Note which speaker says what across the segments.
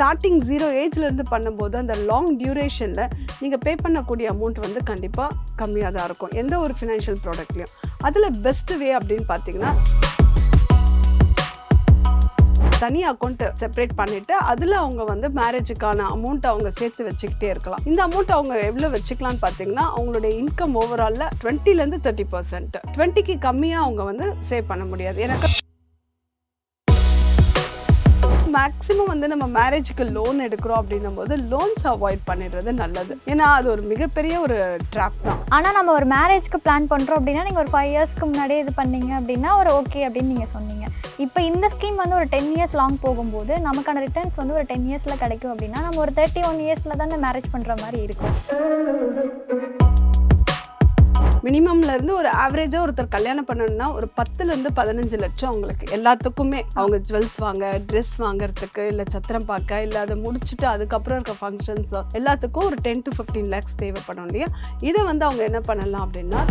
Speaker 1: Starting 0 ஏஜ்லேருந்து பண்ணும்போது அந்த long டியூரேஷனில் நீங்கள் பே பண்ணக்கூடிய அமௌண்ட் வந்து கண்டிப்பாக கம்மியாக தான் இருக்கும் எந்த ஒரு ஃபினான்ஷியல் ப்ராடக்ட்லையும். அதில் பெஸ்ட் வே அப்படின்னு பார்த்தீங்கன்னா தனி அக்கௌண்ட் செப்பரேட் பண்ணிட்டு அதில் அவங்க வந்து மேரேஜுக்கான அமௌண்ட் அவங்க சேர்த்து வச்சுக்கிட்டே இருக்கலாம். இந்த அமௌண்ட் அவங்க எவ்வளோ வச்சுக்கலாம்னு பார்த்தீங்கன்னா அவங்களுடைய இன்கம் ஓவராலில் 20% 30%. 20க்கு கம்மியாக அவங்க வந்து சேவ் பண்ண முடியாது. எனக்கு மேக்ஸிமம் வந்து நம்ம மேரேஜுக்கு லோன் எடுக்கிறோம் அப்படின்னும் போது லோன்ஸ் அவாய்ட் பண்ணிடுறது நல்லது. ஏன்னா அது ஒரு மிகப்பெரிய ஒரு ட்ராப் தான்.
Speaker 2: ஆனால் நம்ம ஒரு மேரேஜ்க்கு பிளான் பண்ணுறோம் அப்படின்னா நீங்கள் ஒரு 5 இயர்ஸ்க்கு முன்னாடியே இது பண்ணீங்க அப்படின்னா ஒரு ஓகே அப்படின்னு நீங்கள் சொன்னீங்க. இப்போ இந்த ஸ்கீம் வந்து ஒரு 10 இயர்ஸ் லாங் போகும்போது நமக்கான ரிட்டர்ன்ஸ் வந்து ஒரு 10 இயர்ஸில் கிடைக்கும் அப்படின்னா நம்ம ஒரு 31 இயர்ஸில் தானே மேரேஜ் பண்ணுற மாதிரி இருக்கும்.
Speaker 1: மினிமம்லேருந்து ஒரு ஆவரேஜாக ஒருத்தர் கல்யாணம் பண்ணணும்னா ஒரு 10லேருந்து 15 லட்சம் அவங்களுக்கு எல்லாத்துக்குமே அவங்க ஜுவல்ஸ் வாங்க, ட்ரெஸ் வாங்குறதுக்கு, இல்லை சத்திரம் பார்க்க, இல்லை அதை முடிச்சுட்டு அதுக்கப்புறம் இருக்க ஃபங்க்ஷன்ஸ் எல்லாத்துக்கும் ஒரு 10 to 15 lakhs தேவைப்படும் இல்லையா. இதை வந்து அவங்க என்ன பண்ணலாம் அப்படின்னா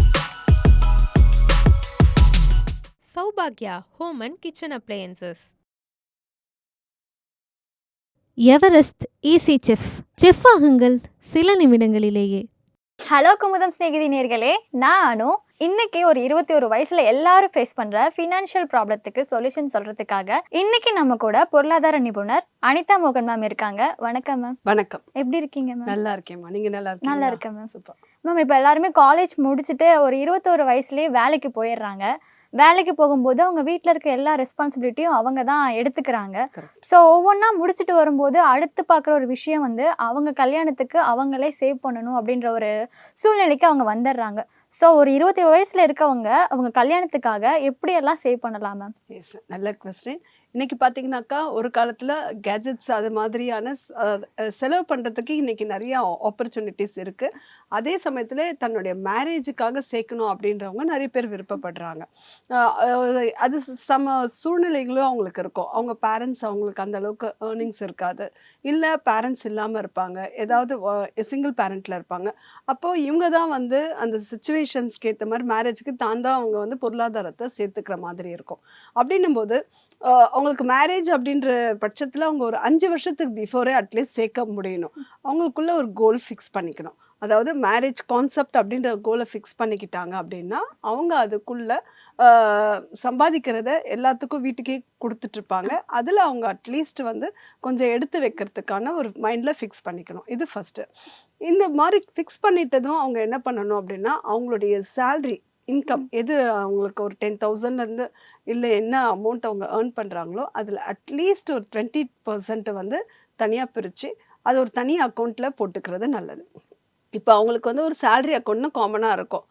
Speaker 3: சௌபாக்யா home and kitchen appliances.
Speaker 4: Everest easy chef ஆகுங்கள் சில நிமிடங்களிலேயே.
Speaker 2: ஹலோ குமுதம் ஸ்நேகிதி நேர்களே, நான் அனு. இன்னைக்கு ஒரு 21 வயசுல எல்லாரும் ஃபேஸ் பண்ற ஃபினான்ஷியல் ப்ராப்ளத்துக்கு சொல்யூஷன் சொல்றதுக்காக இன்னைக்கு நம்ம கூட பொருளாதார நிபுணர் அனிதா மோகன் மேம் இருக்காங்க. வணக்கம் மேம்.
Speaker 1: வணக்கம்.
Speaker 2: எப்படி இருக்கீங்க மேம்?
Speaker 1: நல்லா இருக்கேம்மா, நீங்க நல்லா இருக்கீங்க?
Speaker 2: நல்லா இருக்கேன் மேம்.
Speaker 1: சூப்பர்
Speaker 2: மேம், இப்போ எல்லாருமே காலேஜ் முடிச்சுட்டு ஒரு 21 வயசுலேயே வேலைக்கு போயிடுறாங்க. வேலைக்கு போகும்போது அவங்க வீட்டில் இருக்க எல்லா ரெஸ்பான்சிபிலிட்டியும் அவங்க தான் எடுத்துக்கிறாங்க. ஸோ ஒவ்வொன்றா முடிச்சுட்டு வரும்போது அடுத்து பார்க்குற ஒரு விஷயம் வந்து அவங்க கல்யாணத்துக்கு அவங்களே சேவ் பண்ணணும் அப்படின்ற ஒரு சூழ்நிலைக்கு அவங்க வந்துடுறாங்க. ஸோ ஒரு 20 வயசில் இருக்கவங்க அவங்க கல்யாணத்துக்காக எப்படியெல்லாம் சேவ் பண்ணலாம் மேம்?
Speaker 1: எஸ், நல்ல கொஸ்டின். இன்னைக்கு பார்த்தீங்கன்னாக்கா ஒரு காலத்தில் கேஜெட்ஸ் அது மாதிரியான செலவு பண்ணுறதுக்கு இன்னைக்கு நிறைய ஆப்பர்ச்சுனிட்டிஸ் இருக்குது. அதே சமயத்தில் தன்னுடைய மேரேஜுக்காக சேர்க்கணும் அப்படின்றவங்க நிறைய பேர் விருப்பப்படுறாங்க. அது சூழ்நிலைகளும் அவங்களுக்கு இருக்கும். அவங்க பேரண்ட்ஸ் அவங்களுக்கு அந்த அளவுக்கு ஏர்னிங்ஸ் இருக்காது, இல்லை பேரண்ட்ஸ் இல்லாமல் இருப்பாங்க, ஏதாவது சிங்கிள் பேரண்ட்டில் இருப்பாங்க. அப்போது இவங்க தான் வந்து அந்த சுச்சுவேஷன்ஸ்க்கு ஏற்ற மாதிரி மேரேஜுக்கு தான் அவங்க வந்து பொருளாதாரத்தை சேர்த்துக்கிற மாதிரி இருக்கும். அப்படின்னும் போது அவங்களுக்கு மேரேஜ் அப்படின்ற பட்சத்தில் அவங்க ஒரு 5 வருஷத்துக்கு பிஃபோரே அட்லீஸ்ட் சேர்க்க முடியணும். அவங்களுக்குள்ள ஒரு கோல் ஃபிக்ஸ் பண்ணிக்கணும். அதாவது மேரேஜ் கான்செப்ட் அப்படின்ற கோலை ஃபிக்ஸ் பண்ணிக்கிட்டாங்க அப்படின்னா அவங்க அதுக்குள்ள சம்பாதிக்கிறத எல்லாத்துக்கும் வீட்டுக்கே கொடுத்துட்ருப்பாங்க. அதில் அவங்க அட்லீஸ்ட் வந்து கொஞ்சம் எடுத்து வைக்கிறதுக்கான ஒரு மைண்டில் ஃபிக்ஸ் பண்ணிக்கணும். இது ஃபஸ்ட்டு. இந்த மாதிரி ஃபிக்ஸ் பண்ணிட்டதும் அவங்க என்ன பண்ணணும் அப்படின்னா அவங்களுடைய சேல்ரி இன்கம் எது அவங்களுக்கு ஒரு 10,000 இல்லை என்ன அமௌண்ட் அவங்க ஏர்ன் பண்ணுறாங்களோ அதில் அட்லீஸ்ட் ஒரு 20% வந்து தனியாக பிரித்து அது ஒரு தனி அக்கௌண்ட்டில் போட்டுக்கிறது நல்லது. இப்போ அவங்களுக்கு வந்து ஒரு சேலரி அக்கௌண்ட்னு காமனாக இருக்கும்.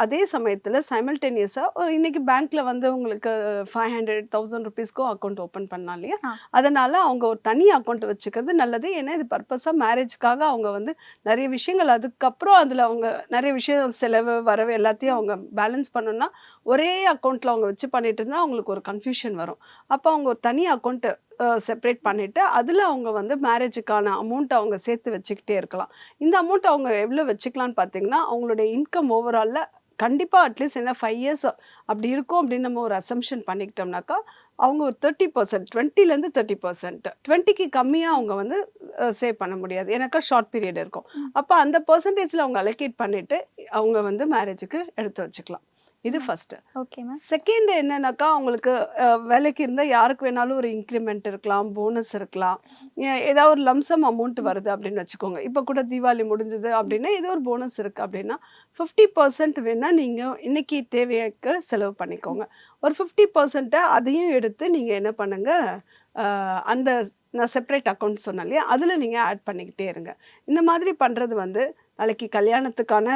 Speaker 1: அதே சமயத்தில் சைமல்டேனியஸாக இன்றைக்கி பேங்க்கில் வந்து உங்களுக்கு 500,000 ருபீஸ்க்கும் அக்கௌண்ட் ஓப்பன் பண்ணலாம் இல்லையா. அதனால் அவங்க ஒரு தனி அக்கௌண்ட் வச்சுக்கிறது நல்லது. ஏன்னா இது பர்பஸாக மேரேஜ்க்காக அவங்க வந்து நிறைய விஷயங்கள் அதுக்கப்புறம் அதில் அவங்க நிறைய விஷயம் செலவு வரவு எல்லாத்தையும் அவங்க பேலன்ஸ் பண்ணணும்னா ஒரே அக்கௌண்ட்டில் அவங்க வச்சு பண்ணிட்டு இருந்தால் அவங்களுக்கு ஒரு கன்ஃபியூஷன் வரும். அப்போ அவங்க ஒரு தனி அக்கௌண்ட்டு செப்பரேட் பண்ணிவிட்டு அதில் அவங்க வந்து மேரேஜுக்கான அமௌண்ட் அவங்க சேர்த்து வச்சுக்கிட்டே இருக்கலாம். இந்த அமௌண்ட் அவங்க எவ்வளோ வச்சுக்கலான்னு பார்த்தீங்கன்னா அவங்களுடைய இன்கம் ஓவராலில் கண்டிப்பாக அட்லீஸ்ட் என்ன 5 இயர்ஸ் அப்படி இருக்கும் அப்படின்னு நம்ம ஒரு அசம்ஷன் பண்ணிக்கிட்டோம்னாக்கா அவங்க ஒரு 30%, 20லேருந்து 30%. 20க்கு கம்மியாக அவங்க வந்து சேவ் பண்ண முடியாது, ஏன்னாக்கா ஷார்ட் பீரியட் இருக்கும். அப்போ அந்த பர்சன்டேஜில் அவங்க அலோகேட் பண்ணிவிட்டு அவங்க வந்து மேரேஜுக்கு எடுத்து வச்சுக்கலாம். இது ஃபஸ்ட்டு.
Speaker 2: Okay ma'am.
Speaker 1: செகண்ட் என்னன்னாக்கா அவங்களுக்கு வேலைக்கு இருந்தால் யாருக்கு வேணாலும் ஒரு இன்க்ரிமெண்ட் இருக்கலாம், போனஸ் இருக்கலாம், ஏதாவது ஒரு லம்சம் அமௌண்ட் வருது அப்படின்னு வச்சுக்கோங்க. இப்போ கூட தீபாவளி முடிஞ்சுது அப்படின்னா ஏதோ ஒரு போனஸ் இருக்குது அப்படின்னா 50% வேணால் நீங்கள் இன்றைக்கி தேவைக்கு செலவு பண்ணிக்கோங்க. ஒரு 50% அதையும் எடுத்து நீங்கள் என்ன பண்ணுங்கள், அந்த நான் செப்பரேட் அக்கௌண்ட் சொன்னேன் இல்லையா, அதில் நீங்கள் ஆட் பண்ணிக்கிட்டே இருங்க. இந்த மாதிரி பண்ணுறது வந்து நாளைக்கு கல்யாணத்துக்கான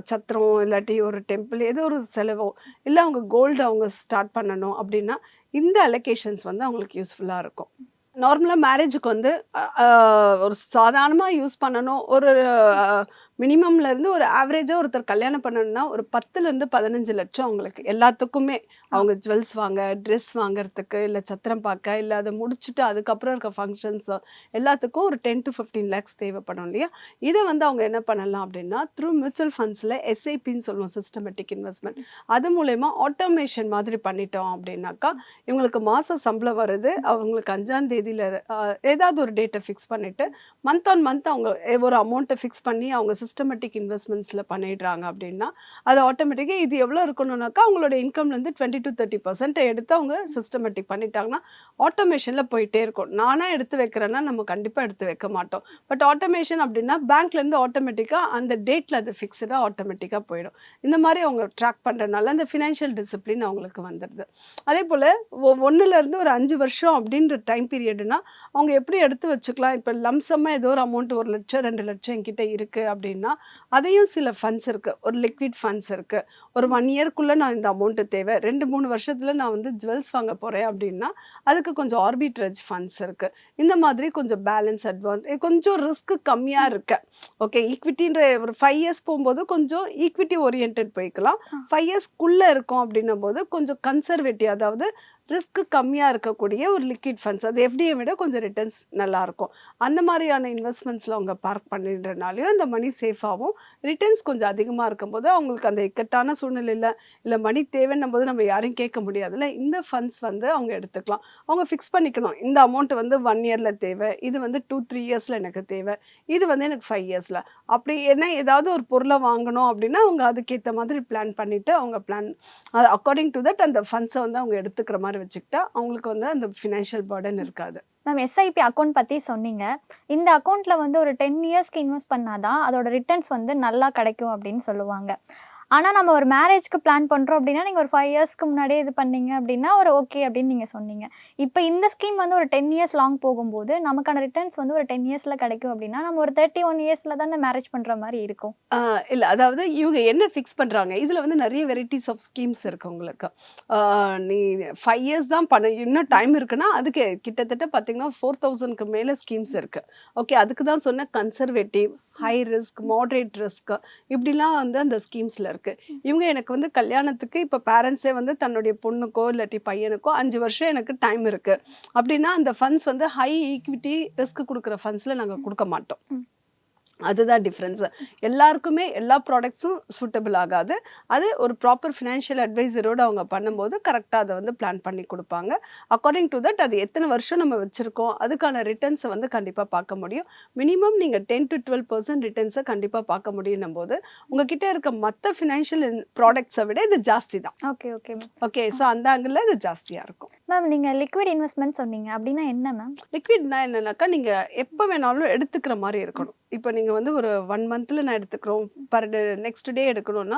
Speaker 1: சத்திரம் இல்லாட்டி ஒரு டெம்பிள் ஏதோ ஒரு செலவோ இல்லை அவங்க கோல்டு அவங்க ஸ்டார்ட் பண்ணணும் அப்படின்னா இந்த அலோகேஷன்ஸ் வந்து அவங்களுக்கு யூஸ்ஃபுல்லாக இருக்கும். நார்மலாக மேரேஜுக்கு வந்து ஒரு சாதாரணமாக யூஸ் பண்ணணும், ஒரு மினிமம்லேருந்து ஒரு ஆவரேஜாக ஒருத்தர் கல்யாணம் பண்ணணும்னா ஒரு 10லேருந்து 15 லட்சம் அவங்களுக்கு எல்லாத்துக்குமே. அவங்க ஜுவல்ஸ் வாங்க, ட்ரெஸ் வாங்குறதுக்கு, இல்லை சத்திரம் பார்க்க, இல்லை அதை முடிச்சுட்டு அதுக்கப்புறம் இருக்க ஃபங்க்ஷன்ஸ் எல்லாத்துக்கும் ஒரு 10 to 15 lakhs தேவைப்படும் இல்லையா? இதை வந்து அவங்க என்ன பண்ணலாம் அப்படின்னா, த்ரூ மியூச்சுவல் ஃபண்ட்ஸில் எஸ்ஐபின்னு சொல்லுவோம், சிஸ்டமேட்டிக் இன்வெஸ்ட்மெண்ட். அது மூலயமா ஆட்டோமேஷன் மாதிரி பண்ணிட்டோம் அப்படின்னாக்கா, இவங்களுக்கு மாதம் சம்பளம் வருது, அவங்களுக்கு 5ஆம் தேதியில் ஏதாவது ஒரு டேட்டை ஃபிக்ஸ் பண்ணிவிட்டு மந்த் ஆன் மந்த் அவங்க ஒரு அமௌண்ட்டை ஃபிக்ஸ் பண்ணி அவங்க சிஸ்டமேட்டிக் இன்வெஸ்ட்மெண்ட்ஸில் பண்ணிடுறாங்க அப்படின்னா, அது ஆட்டோமேட்டிக்காக இது எவ்வளோ இருக்கணும்னாக்கா அவங்களோட இன்கம்லேருந்து 20 to 30% எடுத்து அவங்க சிஸ்டமேட்டிக் பண்ணிட்டாங்கன்னா ஆட்டோமேஷனில் போயிட்டே இருக்கும். நானாக எடுத்து வைக்கிறேன்னா நம்ம கண்டிப்பாக எடுத்து வைக்க மாட்டோம். பட் ஆட்டோமேஷன் அப்படின்னா பேங்க்லேருந்து ஆட்டோமேட்டிக்காக அந்த டேட்டில் அது ஃபிக்ஸ்டாக ஆட்டோமேட்டிக்காக போயிடும். இந்த மாதிரி அவங்க ட்ராக் பண்ணுறதுனால அந்த ஃபினான்ஷியல் டிசிப்ளின் அவங்களுக்கு வந்துடுது. அதே போல் 1லேருந்து ஒரு 5 வருஷம் அப்படின்ற டைம் பீரியடுனா அவங்க எப்படி எடுத்து வச்சுக்கலாம். இப்போ லம்சமாக ஏதோ ஒரு அமௌண்ட் 1 லட்சம் 2 லட்சம் என்கிட்ட இருக்குது அப்படின்னா அதையும் சில ஃபண்ட்ஸ் இருக்குது. ஒரு லிக்விட் ஃபண்ட்ஸ் இருக்குது. ஒரு 1 இயர்க்குள்ளே நான் இந்த அமௌண்ட்டு தேவை, 2-3 வருஷத்தில் நான் வந்து ஜுவல்ஸ் வாங்க போகிறேன் அப்படின்னா அதுக்கு கொஞ்சம் ஆர்பிட்ரேஜ் ஃபண்ட்ஸ் இருக்குது. இந்த மாதிரி கொஞ்சம் பேலன்ஸ் அட்வான்ஸ் கொஞ்சம் ரிஸ்க் கம்மியாக இருக்கு. ஓகே, ஈக்விட்டின்ற ஒரு 5 இயர்ஸ் போகும்போது கொஞ்சம் ஈக்விட்டி ஓரியன்ட் போய்க்கலாம். 5 இயர்ஸ்க்குள்ளே இருக்கும் அப்படின்னும் போது கொஞ்சம் கன்சர்வேட்டிவ், அதாவது ரிஸ்க் கம்மியாக இருக்கக்கூடிய ஒரு லிக்விட் ஃபண்ட்ஸ், அது எஃப்டியை விட கொஞ்சம் ரிட்டர்ன்ஸ் நல்லாயிருக்கும். அந்த மாதிரியான இன்வெஸ்ட்மெண்ட்ஸில் அவங்க பார்க் பண்ணிடுறனாலையும் அந்த மணி சேஃபாகவும் ரிட்டர்ன்ஸ் கொஞ்சம் அதிகமாக இருக்கும்போது அவங்களுக்கு அந்த இக்கட்டான சூழ்நிலையில் இல்லை மணி தேவைன்னும் போது நம்ம யாரையும் கேட்க முடியாதுல்ல, இந்த ஃபண்ட்ஸ் வந்து அவங்க எடுத்துக்கலாம். அவங்க ஃபிக்ஸ் பண்ணிக்கணும், இந்த அமௌண்ட் வந்து 1 இயரில் தேவை, இது வந்து 2-3 இயர்ஸில் எனக்கு தேவை, இது வந்து எனக்கு 5 இயர்ஸில். அப்படி என்ன ஏதாவது ஒரு பொருளை வாங்கணும் அப்படின்னா அவங்க அதுக்கேற்ற மாதிரி பிளான் பண்ணிவிட்டு அவங்க பிளான் அக்கார்டிங் டு தட் அந்த ஃபண்ட்ஸை வந்து அவங்க எடுத்துக்கிற மாதிரி வச்சுக்கிட்டா அவங்களுக்கு வந்து அந்த ஃபினான்ஷியல் பர்டன் இருக்காது.
Speaker 2: மேம், எஸ்ஐபி அக்கௌண்ட் பற்றி சொன்னீங்க. இந்த அக்கௌண்ட்டில் வந்து ஒரு 10 இயர்ஸ்க்கு இன்வெஸ்ட் பண்ணாதான் அதோட ரிட்டர்ன்ஸ் வந்து நல்லா கிடைக்கும் அப்படின்னு சொல்லுவாங்க. ஆனால் நம்ம ஒரு மேரேஜ்க்கு பிளான் பண்ணுறோம் அப்படின்னா நீங்கள் ஒரு 5 இயர்ஸ்க்கு முன்னாடியே இது பண்ணீங்க அப்படின்னா ஒரு ஓகே அப்படின்னு நீங்கள் சொன்னீங்க. இப்போ இந்த ஸ்கீம் வந்து ஒரு 10 இயர்ஸ் லாங் போகும்போது நமக்கான ரிட்டர்ன்ஸ் வந்து ஒரு 10 இயர்ஸில் கிடைக்கும் அப்படின்னா நம்ம ஒரு 31 இயர்ஸில் தானே மேரேஜ் பண்ணுற மாதிரி இருக்கும்.
Speaker 1: இல்லை, அதாவது இவங்க என்ன ஃபிக்ஸ் பண்ணுறாங்க, இதில் வந்து நிறைய வெரைட்டிஸ் ஆஃப் ஸ்கீம்ஸ் இருக்குது உங்களுக்கு. நீ 5 இயர்ஸ் தான் பண்ண, இன்னும் டைம் இருக்குன்னா அதுக்கு கிட்டத்தட்ட பார்த்தீங்கன்னா 4000க்கு மேலே ஸ்கீம்ஸ் இருக்குது. ஓகே, அதுக்கு தான் சொன்ன conservative, high risk, moderate risk, இப்படிலாம் வந்து அந்த ஸ்கீம்ஸில் இருக்குது. இவங்க எனக்கு வந்து கல்யாணத்துக்கு இப்போ பேரண்ட்ஸே வந்து தன்னுடைய பொண்ணுக்கோ இல்லாட்டி பையனுக்கோ 5 வருஷம் எனக்கு டைம் இருக்குது அப்படின்னா அந்த ஃபண்ட்ஸ் வந்து ஹை ஈக்விட்டி ரிஸ்க் கொடுக்குற ஃபண்ட்ஸில் நாங்கள் கொடுக்க மாட்டோம். அதுதான் டிஃப்ரென்ஸு. எல்லாருக்குமே எல்லா ப்ராடக்ட்ஸும் சூட்டபிள் ஆகாது. அது ஒரு ப்ராப்பர் ஃபினான்ஷியல் அட்வைசரோடு அவங்க பண்ணும்போது கரெக்டாக அதை வந்து பிளான் பண்ணி கொடுப்பாங்க. அக்கார்டிங் டு தட் அது எத்தனை வருஷம் நம்ம வச்சுருக்கோம் அதுக்கான ரிட்டர்ன்ஸை வந்து கண்டிப்பாக பார்க்க முடியும். மினிமம் நீங்கள் 10 to 12% ரிட்டர்ன்ஸை கண்டிப்பாக பார்க்க முடியும் போது உங்ககிட்ட இருக்க மற்ற ஃபினான்ஷியல் ப்ராடக்ட்ஸை விட இது ஜாஸ்தி தான்.
Speaker 2: Okay okay ma'am.
Speaker 1: Okay, so அந்த ஆங்கிளில் இது ஜாஸ்தியாக இருக்கும்.
Speaker 2: மேம், நீங்கள் லிக்விட் இன்வெஸ்ட்மெண்ட் சொன்னீங்க அப்படின்னா என்ன மேம்?
Speaker 1: லிக்விட்னா என்னன்னாக்கா நீங்கள் எப்போ வேணாலும் எடுத்துக்கிற மாதிரி இருக்கணும். இப்போ நீங்கள் வந்து ஒரு 1 மந்த்தில் நான் எடுத்துக்கிறோம், நெக்ஸ்ட் டே எடுக்கணும்னா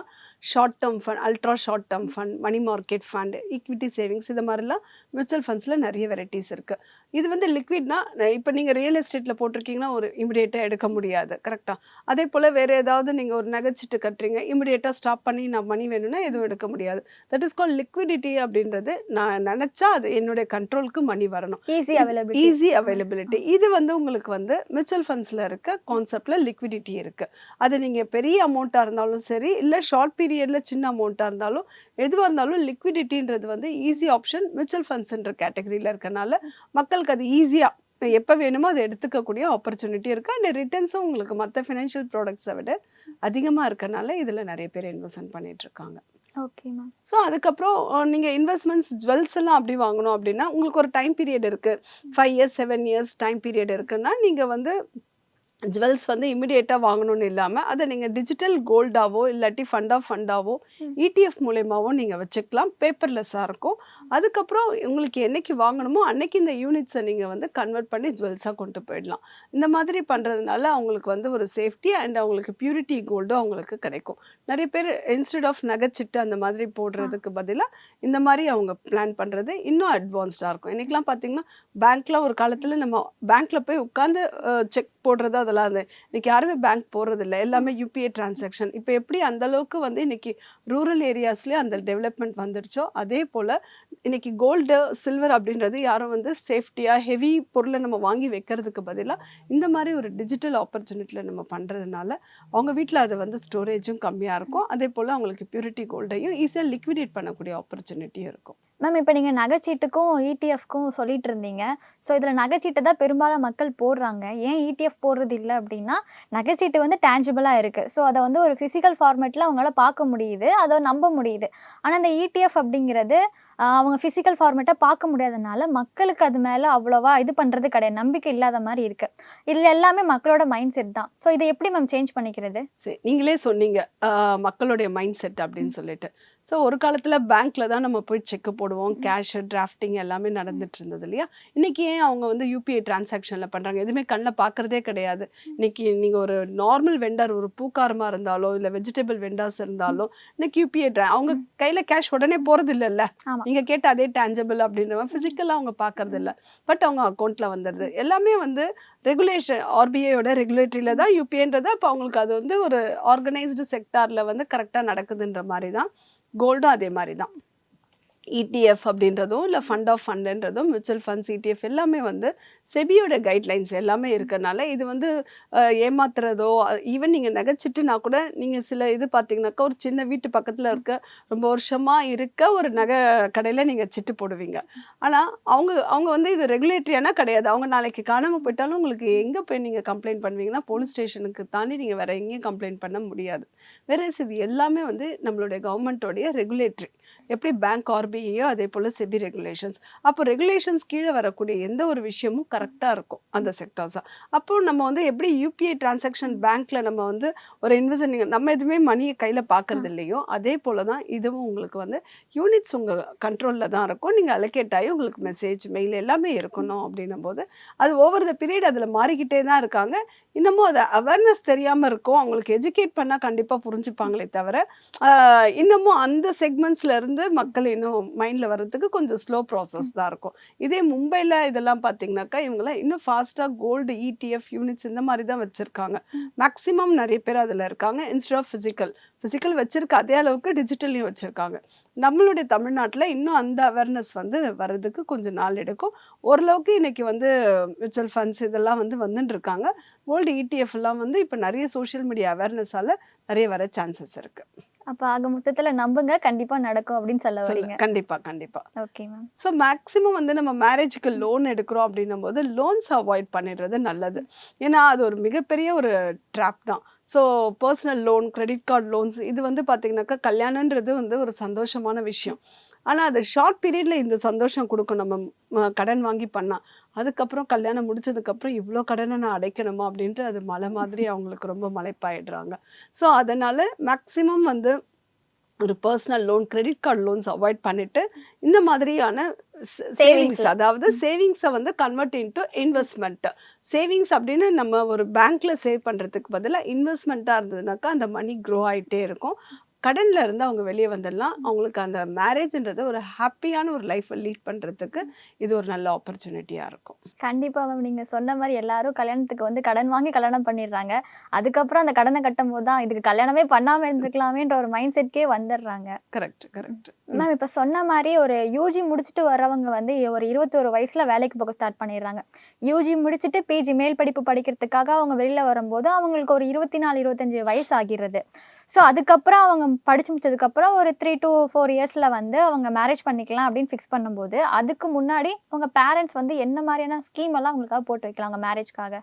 Speaker 1: short term fund, ultra short term fund, money market fund, equity savings, இது மாதிரிலாம் மியூச்சுவல் ஃபண்ட்ஸில் நிறைய வெரைட்டிஸ் இருக்குது. இது வந்து லிக்விட்னா இப்போ நீங்கள் ரியல் எஸ்டேட்டில் போட்டிருக்கீங்கன்னா ஒரு இமிடியேட்டாக எடுக்க முடியாது, கரெக்டாக. அதே போல் வேறு ஏதாவது நீங்கள் ஒரு நகைச்சிட்டு கட்டுறீங்க, இமிடியேட்டாக ஸ்டாப் பண்ணி நான் மணி வேணும்னா எதுவும் எடுக்க முடியாது. தட் இஸ் கால் லிக்விடிட்டி அப்படின்றது. நான் நினச்சா அது என்னுடைய கண்ட்ரோலுக்கு மணி வரணும், ஈஸி அவைலபிலிட்டி. இது வந்து உங்களுக்கு வந்து மியூச்சுவல் ஃபண்ட்ஸில் இருக்க கான்செப்டில் லிக்விடிட்டி இருக்குது. அது நீங்கள் பெரிய அமௌண்ட்டாக இருந்தாலும் சரி, இல்லை ஷார்ட் பீரியடில் சின்ன அமௌண்ட்டாக இருந்தாலும் எதுவாக இருந்தாலும் லிக்விடிட்டின்றது வந்து ஈஸி ஆப்ஷன் மியூச்சுவல் ஃபண்ட்ஸ்ன்ற கேட்டகரியில் இருக்கனால மக்களுக்கு அது ஈஸியாக எப்போ வேணுமோ அதை எடுத்துக்கக்கூடிய ஆப்பர்ச்சுனிட்டி இருக்குது. அண்ட் ரிட்டர்ன்ஸும் உங்களுக்கு மற்ற ஃபினான்ஷியல் ப்ராடக்ட்ஸை விட அதிகமாக இருக்கனால இதில் நிறைய பேர் இன்வெஸ்ட்மெண்ட் பண்ணிகிட்ருக்காங்க.
Speaker 2: Okay ma'am.
Speaker 1: ஸோ அதுக்கப்புறம் நீங்கள் இன்வெஸ்ட்மெண்ட்ஸ் ஜுவல்ஸ் எல்லாம் அப்படி வாங்கணும் அப்படின்னா உங்களுக்கு ஒரு டைம் பீரியட் இருக்குது. 5 இயர்ஸ் 7 இயர்ஸ் டைம் பீரியட் இருக்குன்னா நீங்கள் வந்து ஜுவல்ஸ் வந்து இமிடியேட்டாக வாங்கணும்னு இல்லாமல் அதை நீங்கள் டிஜிட்டல் கோல்டாவோ இல்லாட்டி ஃபண்டாவோ ETF மூலயமாவோ நீங்கள் வச்சுக்கலாம். பேப்பர்லெஸ்ஸாக இருக்கும். அதுக்கப்புறம் உங்களுக்கு என்னைக்கு வாங்கணுமோ அன்னைக்கு இந்த யூனிட்ஸை நீங்கள் வந்து கன்வெர்ட் பண்ணி ஜுவல்ஸாக கொண்டு போயிடலாம். இந்த மாதிரி பண்ணுறதுனால அவங்களுக்கு வந்து ஒரு சேஃப்டி அண்ட் அவங்களுக்கு பியூரிட்டி கோல்டும் அவங்களுக்கு கிடைக்கும். நிறைய பேர் இன்ஸ்டெட் ஆஃப் நகைச்சிட்டு அந்த மாதிரி போடுறதுக்கு பதிலாக இந்த மாதிரி அவங்க பிளான் பண்ணுறது இன்னும் அட்வான்ஸ்டாக இருக்கும். இன்றைக்கெலாம் பார்த்தீங்கன்னா பேங்க்கில் ஒரு காலத்தில் நம்ம பேங்க்கில் போய் உட்காந்து செக் போடுறதா அதெல்லாம் இன்னைக்கு யாருமே பேங்க் போகிறது இல்லை, எல்லாமே யூபிஐ டிரான்சாக்ஷன். இப்போ எப்படி அந்த அளவுக்கு வந்து இன்னைக்கு ரூரல் ஏரியாஸ்லேயே அந்த டெவலப்மெண்ட் வந்துடுச்சோ, அதே போல் இன்னைக்கு கோல்டு சில்வர் அப்படின்றது யாரும் வந்து சேஃப்டியாக ஹெவி பொருளை நம்ம வாங்கி வைக்கிறதுக்கு பதிலாக இந்த மாதிரி ஒரு டிஜிட்டல் ஆப்பர்ச்சுனிட்டியில் நம்ம பண்ணுறதுனால அவங்க வீட்டில் அது வந்து ஸ்டோரேஜும் கம்மியாக இருக்கும். அதே போல் அவங்களுக்கு பியூரிட்டி கோல்டையும் ஈஸியாக லிக்விடேட் பண்ணக்கூடிய ஆப்பர்ச்சுனிட்டியும் இருக்கும்.
Speaker 2: மேம் இப்போ நீங்கள் நகைச்சீட்டுக்கும் இடிஎஃப்க்கும் சொல்லிட்டு இருந்தீங்க. ஸோ இதில் நகைச்சீட்டை தான் பெரும்பாலும் மக்கள் போடுறாங்க. ஏன் இடிஎஃப் போடுறது இல்லை அப்படின்னா, நகைச்சீட்டு வந்து டேஞ்சிபிளாக இருக்குது. ஸோ அதை வந்து ஒரு ஃபிசிக்கல் ஃபார்மேட்டில் அவங்களால பார்க்க முடியுது, அதை நம்ப முடியுது. ஆனால் இந்த இடிஎஃப் அப்படிங்கிறது அவங்க ஃபிசிக்கல் ஃபார்மேட்டை பார்க்க முடியாதனால மக்களுக்கு அது மேலே அவ்வளோவா இது பண்ணுறது கிடையாது, நம்பிக்கை இல்லாத மாதிரி இருக்குது. இதில் எல்லாமே மக்களோட மைண்ட் செட் தான். ஸோ இதை எப்படி மேம் சேஞ்ச் பண்ணிக்கிறது?
Speaker 1: சரி, நீங்களே சொன்னீங்க மக்களுடைய மைண்ட் செட் அப்படின்னு சொல்லிட்டு. ஸோ ஒரு காலத்தில் பேங்க்கில் தான் நம்ம போய் செக்கு போடுவோம், கேஷ் டிராஃப்டிங் எல்லாமே நடந்துட்டு இருந்தது இல்லையா? இன்றைக்கி ஏன் அவங்க வந்து யூபிஐ டிரான்சாக்ஷனில் பண்ணுறாங்க? எதுவுமே கண்ணில் பார்க்குறதே கிடையாது. இன்றைக்கி நீங்கள் ஒரு நார்மல் வெண்டர், ஒரு பூக்காரமாக இருந்தாலோ இல்லை வெஜிடபிள் வெண்டர்ஸ் இருந்தாலும் இன்னைக்கு யூபிஐ அவங்க கையில் கேஷ் உடனே போகிறது இல்லைல்ல. நீங்கள் கேட்ட அதே டேஞ்சபிள் அப்படின்ற ஃபிசிக்கலாக அவங்க பார்க்கறது இல்லை, பட் அவங்க அக்கௌண்ட்டில் வந்துடுது. எல்லாமே வந்து ரெகுலேஷன், ஆர்பிஐயோட ரெகுலேட்டரியில் தான் யூபிஐன்றது. அப்போ அவங்களுக்கு அது வந்து ஒரு ஆர்கனைஸ்டு செக்டாரில் வந்து கரெக்டாக நடக்குதுன்ற மாதிரி தான். கோல்டும் அதே மாதிரி தான். இடிஎஃப் அப்படின்றதும் இல்லை ஃபண்ட் ஆஃப் ஃபண்டுன்றதும் மியூச்சுவல் ஃபண்ட்ஸ், இடிஎஃப் எல்லாமே வந்து செபியோட கைட்லைன்ஸ் எல்லாமே இருக்கிறனால இது வந்து ஏமாத்துறதோ, ஈவன் நீங்கள் நகைச்சிட்டுனா கூட நீங்கள் சில இது பார்த்தீங்கன்னாக்கா ஒரு சின்ன வீட்டு பக்கத்தில் இருக்க ரொம்ப வருஷமாக இருக்க ஒரு நகை கடையில் நீங்கள் சிட்டு போடுவீங்க. ஆனால் அவங்க அவங்க வந்து இது ரெகுலேட்டரியானா கிடையாது. அவங்க நாளைக்கு காணாமல் போயிட்டாலும் உங்களுக்கு எங்கே போய் நீங்கள் கம்ப்ளைண்ட் பண்ணுவீங்கன்னா போலீஸ் ஸ்டேஷனுக்கு தாண்டி நீங்கள் வேறு எங்கேயும் கம்ப்ளைண்ட் பண்ண முடியாது. வேற இது எல்லாமே வந்து நம்மளுடைய கவர்மெண்ட்டோடைய ரெகுலேட்டரி. எப்படி பேங்க் ஆர்பிஐயோ அதே போல் செபி ரெகுலேஷன்ஸ். அப்போ ரெகுலேஷன்ஸ் கீழே வரக்கூடிய எந்த ஒரு விஷயமும் கரெக்டாக இருக்கும் அந்த செக்டார்ஸாக. அப்போ நம்ம வந்து எப்படி யூபிஐ டிரான்சாக்ஷன் பேங்க்கில் நம்ம வந்து ஒரு இன்வெஸ்ட் நம்ம எதுவுமே மணியை கையில் பார்க்கறது இல்லையோ, அதே போல் தான் இதுவும் உங்களுக்கு வந்து யூனிட்ஸ் உங்கள் கண்ட்ரோலில் தான் இருக்கும். நீங்கள் அலோகேட் ஆகி உங்களுக்கு மெசேஜ், மெயில் எல்லாமே இருக்கணும். அப்படின்னும் போது அது ஓவர் த பீரியட் அதில் மாறிக்கிட்டே தான் இருக்காங்க. இன்னமும் அதை அவேர்னஸ் தெரியாமல் இருக்கும். அவங்களுக்கு எஜுகேட் பண்ணால் கண்டிப்பாக புரிஞ்சுப்பாங்களே தவிர இன்னமும் அந்த செக்மெண்ட்ஸில் இருந்து மக்கள் இன்னும் மைண்டில் வர்றதுக்கு கொஞ்சம் ஸ்லோ ப்ராசஸ் தான் இருக்கும். இதே மும்பையில் இதெல்லாம் பார்த்தீங்கன்னாக்கா இவங்களாம் இன்னும் ஃபாஸ்ட்டாக கோல்டு, இடிஎஃப், யூனிட்ஸ் இந்த மாதிரி தான் வச்சுருக்காங்க. மேக்ஸிமம் நிறைய பேர் அதில் இருக்காங்க. இன்ஸ்டெட் ஆஃப் ஃபிசிக்கல் வச்சுருக்க அதே அளவுக்கு டிஜிட்டல்லையும் வச்சுருக்காங்க. நம்மளுடைய தமிழ்நாட்டில் இன்னும் அந்த அவேர்னஸ் வந்து வர்றதுக்கு கொஞ்சம் நாள் எடுக்கும். ஓரளவுக்கு இன்றைக்கி வந்து மியூச்சுவல் ஃபண்ட்ஸ் இதெல்லாம் வந்து வந்துட்டு இருக்காங்க. கோல்டு, இடிஎஃப் எல்லாம் வந்து இப்போ நிறைய சோஷியல் மீடியா அவேர்னஸால் நிறைய வர சான்சஸ் இருக்குது.
Speaker 2: அப்போ ஆக மொத்தத்தில் நம்புங்க, கண்டிப்பாக நடக்கும் அப்படின்னு சொல்ல வரீங்க.
Speaker 1: கண்டிப்பாக.
Speaker 2: Okay ma'am.
Speaker 1: ஸோ மேக்ஸிமம் வந்து நம்ம மேரேஜுக்கு லோன் எடுக்கிறோம் அப்படின்னும் போது லோன்ஸ் அவாய்ட் பண்ணிடுறது நல்லது. ஏன்னா அது ஒரு மிகப்பெரிய ஒரு ட்ராப் தான். So personal loan, credit card loans இது வந்து பார்த்திங்கனாக்கா கல்யாணன்றது வந்து ஒரு சந்தோஷமான விஷயம். ஆனால் அது ஷார்ட் பீரியடில் இந்த சந்தோஷம் கொடுக்கும். நம்ம கடன் வாங்கி பண்ணால் அதுக்கப்புறம் கல்யாணம் முடிச்சதுக்கப்புறம் இவ்வளோ கடனை நான் அடைக்கணுமா அப்படின்ட்டு அது மலை மாதிரி அவங்களுக்கு ரொம்ப மலைப்பாயிடுறாங்க. ஸோ அதனால் மேக்ஸிமம் வந்து ஒரு personal loan, credit card loans avoid பண்ணிவிட்டு இந்த மாதிரியான சேவிங்ஸ், அதாவது சேவிங்ஸை வந்து கன்வெர்ட் இன்டு இன்வெஸ்ட்மெண்ட். சேவிங்ஸ் அப்படின்னு நம்ம ஒரு பேங்க்கில் சேவ் பண்ணுறதுக்கு பதிலாக இன்வெஸ்ட்மெண்ட்டாக இருந்ததுனாக்கா அந்த மணி க்ரோ ஆகிட்டே இருக்கும். கடனில் இருந்து அவங்க வெளியே வந்துடலாம். அவங்களுக்கு அந்த மேரேஜ்ன்றது ஒரு ஹாப்பியான ஒரு லைஃப்பை லீட் பண்ணுறதுக்கு இது ஒரு நல்ல ஆப்பர்ச்சுனிட்டியாக இருக்கும்.
Speaker 2: கண்டிப்பாக மேம். நீங்கள் சொன்ன மாதிரி எல்லாரும் கல்யாணத்துக்கு வந்து கடன் வாங்கி கல்யாணம் பண்ணிடுறாங்க. அதுக்கப்புறம் அந்த கடனை கட்டும் போது தான் இதுக்கு கல்யாணமே பண்ணாமல் இருந்துக்கலாமேன்ற ஒரு மைண்ட் செட்கே வந்துடுறாங்க.
Speaker 1: கரெக்ட்.
Speaker 2: மேம் இப்போ சொன்ன மாதிரி ஒரு யூஜி முடிச்சுட்டு வரவங்க வந்து ஒரு 21 வயசில் வேலைக்கு போக ஸ்டார்ட் பண்ணிடுறாங்க. யூஜி முடிச்சுட்டு பிஜி மேல் படிப்பு படிக்கிறதுக்காக அவங்க வெளியில் வரும்போது அவங்களுக்கு ஒரு 24, 25 வயசு ஆகிறது. ஸோ அதுக்கப்புறம் அவங்க படித்து முடிச்சதுக்கப்புறம் ஒரு 3 to 4 இயர்ஸில் வந்து அவங்க மேரேஜ் பண்ணிக்கலாம் அப்படின்னு ஃபிக்ஸ் பண்ணும்போது அதுக்கு முன்னாடி அவங்க பேரண்ட்ஸ் வந்து என்ன மாதிரியான ஸ்கீம் எல்லாம் அவங்களுக்காக போட்டு வைக்கலாங்க மேரேஜ்க்காக?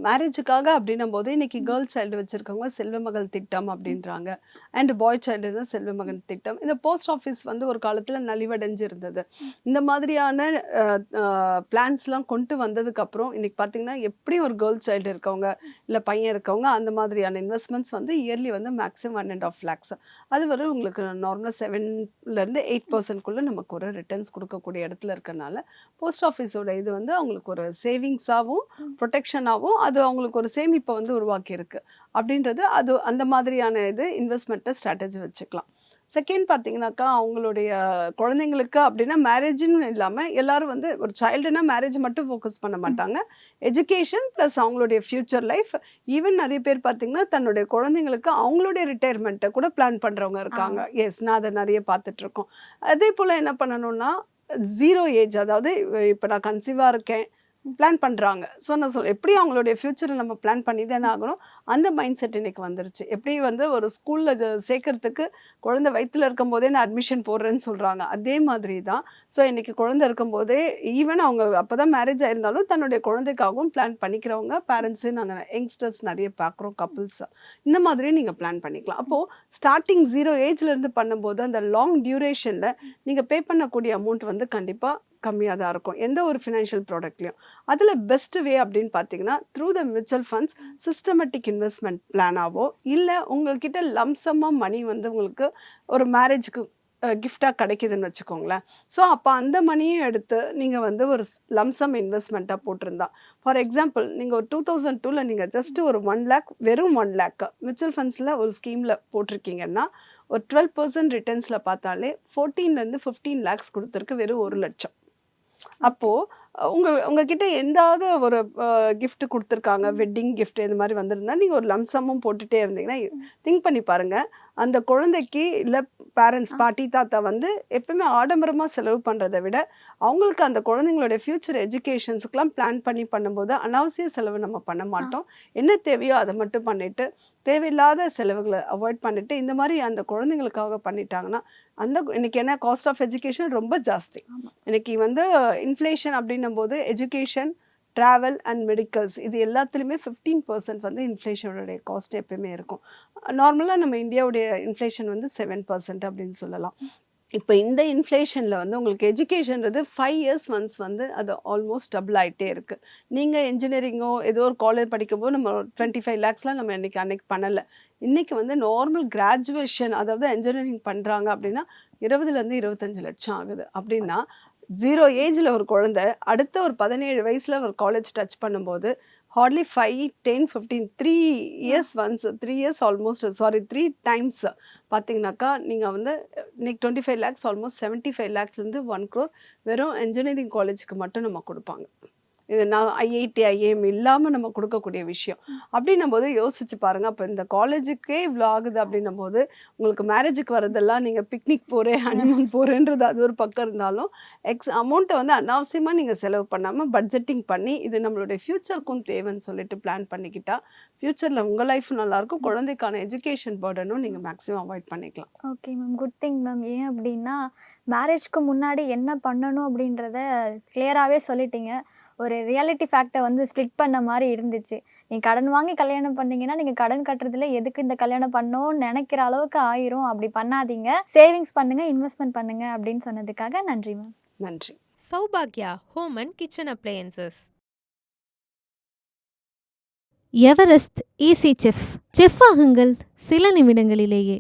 Speaker 1: மேரேஜுக்காக அப்படின்னும் போது இன்னைக்கு கேர்ள் சைல்டு வச்சுருக்கவங்க செல்வமகள் திட்டம் அப்படின்றாங்க. அண்ட் பாய் சைல்டு தான் செல்வமகன் திட்டம். இந்த போஸ்ட் ஆஃபீஸ் வந்து ஒரு காலத்தில் நலிவடைஞ்சு இருந்தது. இந்த மாதிரியான பிளான்ஸ்லாம் கொண்டு வந்ததுக்கப்புறம் இன்னைக்கு பார்த்தீங்கன்னா எப்படி ஒரு கேர்ள் சைல்டு இருக்கவங்க இல்லை பையன் இருக்கவங்க அந்த மாதிரியான இன்வெஸ்ட்மெண்ட்ஸ் வந்து இயர்லி வந்து மேக்ஸிமம் 1.5 lakhs. அது வரை உங்களுக்கு நார்மலாக 7% 8% நமக்கு ஒரு ரிட்டர்ன்ஸ் கொடுக்கக்கூடிய இடத்துல இருக்கனால போஸ்ட் ஆஃபீஸோட இது வந்து அவங்களுக்கு ஒரு சேவிங்ஸாகவும் ப்ரொடெக்ஷனாகவும் அது அவங்களுக்கு ஒரு சேமிப்பை வந்து உருவாக்கியிருக்கு அப்படின்றது. அது அந்த மாதிரியான இது இன்வெஸ்ட்மெண்ட்டை ஸ்ட்ராட்டஜி வச்சுக்கலாம். செகண்ட் பார்த்தீங்கன்னாக்கா, அவங்களுடைய குழந்தைங்களுக்கு அப்படின்னா மேரேஜ்ன்னு இல்லாம எல்லாரும் வந்து ஒரு சைல்டுனா மேரேஜ் மட்டும் ஃபோக்கஸ் பண்ண மாட்டாங்க. எஜுகேஷன் பிளஸ் அவங்களுடைய ஃபியூச்சர் லைஃப். ஈவன் நெறைய பேர் பார்த்தீங்கன்னா, தன்னுடைய குழந்தைங்களுக்கு அவங்களுடைய ரிட்டயர்மெண்ட்ட கூட பிளான் பண்றவங்க இருக்காங்க. எஸ், நான் அத நெறைய பார்த்துட்டுருக்கோம். அதேபோல என்ன பண்ணணும்னா, 0 ஏஜ், அதாவது இப்ப நான் கன்சீவா இருக்கேன் பிளான் பண்றாங்க. ஸோ நான் எப்படியும் அவங்களுடைய ஃபியூச்சர நம்ம பிளான் பண்ணி தானே ஆகணும். அந்த மைண்ட் செட் இன்னைக்கு வந்துருச்சு. எப்படி வந்து ஒரு ஸ்கூல்ல சேர்க்கறதுக்கு குழந்தை வயித்துல இருக்கும்போதே நான் அட்மிஷன் போடுறேன்னு சொல்றாங்க. அதே மாதிரி தான். ஸோ இன்னைக்கு குழந்தை இருக்கும்போதே ஈவன் அவங்க அப்பதான் மேரேஜ் ஆயிருந்தாலும் தன்னுடைய குழந்தைக்காகவும் பிளான் பண்ணிக்கிறவங்க பேரண்ட்ஸு யங்ஸ்டர்ஸ் நெறைய பார்க்குறோம், கப்புள்ஸ். இந்த மாதிரியும் நீங்க பிளான் பண்ணிக்கலாம். அப்போ ஸ்டார்ட்டிங் 0 ஏஜ்ல இருந்து பண்ணும்போது அந்த லாங் டியூரேஷன்ல நீங்க பே பண்ணக்கூடிய அமௌண்ட் வந்து கண்டிப்பா கம்மியா தான் இருக்கும். எந்த ஒரு ஃபினான்ஷியல் ப்ராடக்ட்லயும். அதுல பெஸ்ட் வே அப்படின்னு பார்த்தீங்கன்னா, through the mutual funds systematic investment பிளானாவோ, இல்ல உங்ககிட்ட லம்சமா மணி வந்து உங்களுக்கு ஒரு மேரேஜ்க்கு கிஃப்ட்டா கிடைக்குதுன்னு வச்சுக்கோங்களேன். ஸோ அப்ப அந்த மணிய எடுத்து நீங்க வந்து ஒரு லம்சம் இன்வெஸ்ட்மென்ட்டா போட்டிருந்தா, ஃபார் எக்ஸாம்பிள் நீங்க ஒரு 2002ல நீங்க ஜஸ்ட் ஒரு 1,00,000, வெறும் 1,00,000 மியூச்சுவல் ஃபண்ட்ஸ்ல ஒரு ஸ்கீம்ல போட்டிருக்கீங்கன்னா, ஒரு 12% ரிட்டர்ன்ஸ்ல பார்த்தாலே 14லேருந்து 15 லேக்ஸ் குடுத்திருக்கு வெறும் 1,00,000. அப்போ உங்ககிட்ட எந்தாவது ஒரு கிஃப்ட் குடுத்துருக்காங்க, வெட்டிங் கிஃப்ட் இந்த மாரி வந்திருந்தா, நீங்க ஒரு லம்சமும் போட்டுட்டே இருந்தீங்கன்னா, திங்க் பண்ணி பாருங்க. அந்த குழந்தைக்கு இல்ல பேரண்ட்ஸ், பாட்டி, தாத்தா வந்து எப்பவுமே ஆடம்பரமா செலவு பண்றத விட, அவங்களுக்கு அந்த குழந்தைங்களுடைய ஃபியூச்சர் எஜுகேஷன்ஸ்க்குலாம் பிளான் பண்ணி பண்ணும்போது, அனாவசிய செலவு நம்ம பண்ண மாட்டோம். என்ன தேவையோ அத மட்டும் பண்ணிட்டு, தேவையில்லாத செலவுகள அவாய்ட் பண்ணிட்டு, இந்த மாரி அந்த குழந்தைங்களுக்காக பண்ணிட்டாங்கன்னா, இன்னைக்கு என்ன காஸ்ட் ஆஃப் எஜுகேஷன் ரொம்ப ஜாஸ்தி. இன்னைக்கு வந்து இன்ஃப்ளேஷன் அப்படின்னும்போது எஜுகேஷன், டிராவல் அண்ட் மெடிக்கல்ஸ் இது எல்லாத்துலயுமே 15% வந்து இன்ஃப்ளேஷனுடைய காஸ்ட் எப்பயுமே இருக்கும். நார்மலா நம்ம இந்தியாவுடைய இன்ஃப்ளேஷன் வந்து 7% அப்படின்னு சொல்லலாம். இப்ப இந்த இன்ஃப்ளேஷன்ல வந்து உங்களுக்கு எஜுகேஷன்றது 5 இயர்ஸ் ஒன்ஸ் வந்து அது ஆல்மோஸ்ட் டபுள் ஆயிட்டே இருக்கு. நீங்க இன்ஜினியரிங்கோ ஏதோ ஒரு காலேஜ் படிக்கும்போது நம்ம 25 லேக்ஸ்லாம் நம்ம அன்னைக்கு பண்ணல. இன்னைக்கு வந்து நார்மல் கிராஜுவேஷன், அதாவது இன்ஜினியரிங் பண்றாங்க அப்படின்னா 20லேருந்து 25 லட்சம் ஆகுது. அப்படின்னா 0 ஏஜ்ல ஒரு குழந்தை அடுத்த ஒரு 17 வயசுல ஒரு காலேஜ் டச் பண்ணும்போது hardly 5, 10, 15 3 years once 3 years almost 3 times பார்த்தீங்கன்னாக்கா, நீங்க வந்து இன்னைக்கு 25 லேக்ஸ் ஆல்மோஸ்ட் 75 லேக்ஸ்லேருந்து 1 crore வெறும் இன்ஜினியரிங் காலேஜ்க்கு மட்டும் நம்ம குடுப்பாங்க. இது நான் ஐஐடி, ஐஏஎம் இல்லாம நம்ம குடுக்கக்கூடிய விஷயம். அப்படின்னும்போது யோசிச்சு பாருங்க. அப்ப இந்த காலேஜுக்கே இவ்ளோ ஆகுது அப்படின்னும்போது, உங்களுக்கு மேரேஜுக்கு வரதெல்லாம் நீங்க பிக்னிக் போறேன், ஹனிமூன் போறேன்றது அது ஒரு பக்கம் இருந்தாலும், அமௌண்ட்ட வந்து அனாவசியமா நீங்க செலவு பண்ணாம பட்ஜெட்டிங் பண்ணி, இது நம்மளுடைய ஃபியூச்சருக்கும் தேவைன்னு சொல்லிட்டு பிளான் பண்ணிக்கிட்டா, ஃபியூச்சர்ல உங்க லைஃப்பும் நல்லாயிருக்கும். குழந்தைக்கான எஜுகேஷன் பர்டனும் நீங்க மேக்ஸிமம் அவாய்ட் பண்ணிக்கலாம்.
Speaker 2: Okay ma'am. Good thing ma'am. ஏன் அப்படின்னா, மேரேஜ்க்கு முன்னாடி என்ன பண்ணணும் அப்படின்றத கிளியராவே சொல்லிட்டீங்க. ஒரு ரியாலிட்டி ஃபேக்ட்ட வந்து ஸ்ப்ளிட் பண்ண மாரி இருந்துச்சு. நீங்க கடன் வாங்கி கல்யாணம் பண்ணீங்கன்னா, நீங்க கடன் கட்டுறதுல எதுக்கு இந்த கல்யாணம் பண்ணோம்னு நெனைக்கிற அளவுக்கு ஆயிரும். அப்படி பண்ணாதீங்க. சேவிங்ஸ் பண்ணுங்க, இன்வெஸ்ட்மென்ட் பண்ணுங்க அப்படின்னு சொன்னதுக்காக நன்றி மேம்.
Speaker 1: நன்றி.
Speaker 3: சௌபாக்யா home and kitchen appliances.
Speaker 4: Everest easy chef. Chef ஆகுங்கள் சில நிமிடங்களிலேயே.